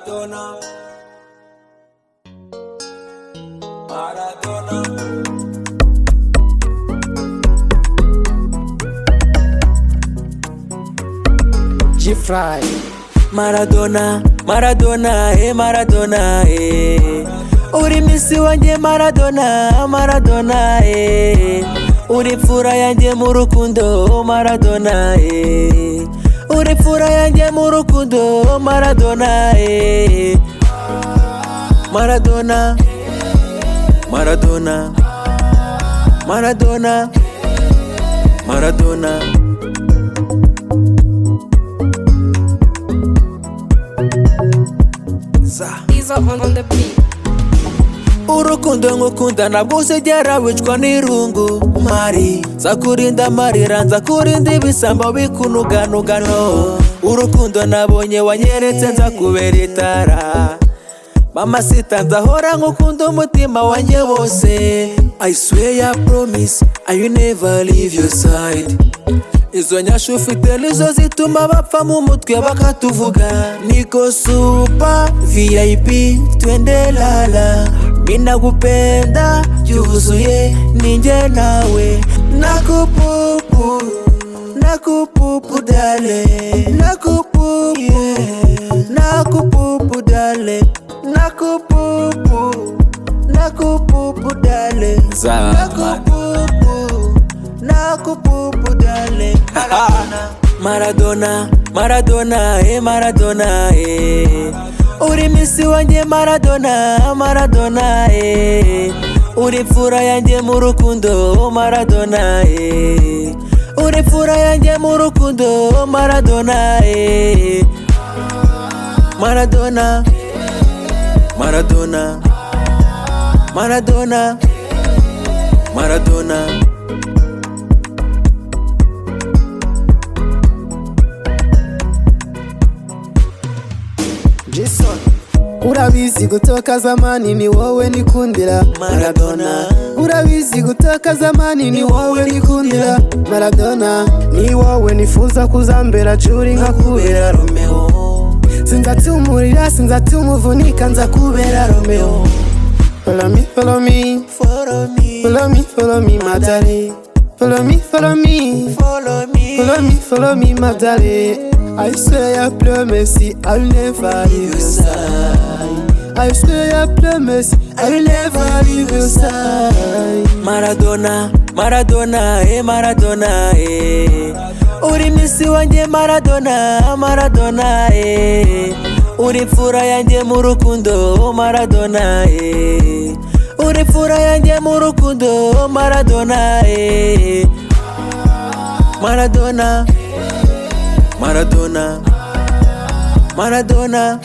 Maradona, Maradona. gfly. Maradona, Maradona, Maradona, uri misi wanjye Maradona, Maradona, uri fura yanjye mu rukundo Maradona, uri fura yanjye mu rukundo Maradona, Maradona, Maradona, Maradona, Maradona. He's up on the beat. Urukundo ngukunda ntabwo uzigera wicwa n'irungu mari nzakurinda amarira nzakurinda ibisambo bikunuganugano urukundo nabonye wanyeretse nzakubera itara mama sita nzahora ngukunda umutima wanjye wose I swear I promise I will never leave your side. Izo nyashu ufite nizo zituma bapfa mu mutwe bakatuvuga niko super VIP twende lala minagupenda yuzuye ninjye nawe nakupupu nakupupu dale nakupupu nakupupu dale nakupupu nakupupu dale nakupupu nakupupu dale Maradona, Maradona, Maradona, uri misi wanjye Maradona, Maradona, uri fura yanjye mu rukundo Maradona, uri fura yanjye mu rukundo Maradona, Maradona, Maradona, Maradona, Maradona. Urabizi gutoka zamani ni wowe nikundira Maradona. Urabizi gutoka zamani ni wowe nikundira Maradona. Ni wowe nifuza kuzambera curi nkakubera Romeo. Sinzatumurira sinzatumuvunika nzakubera Romeo. Follow me, follow me, Follow me, follow me, follow me, my darling. Follow me, follow me, follow me, follow me, follow me, my darling. I swear I promise I'll never leave your side. I swear I promise I'll never leave your side. Maradona, Maradona, Maradona, uri misi wanjye Maradona, Maradona, uri fura yanjye mu rukundo Maradona, uri fura yanjye mu rukundo Maradona, Maradona, Maradona, Maradona.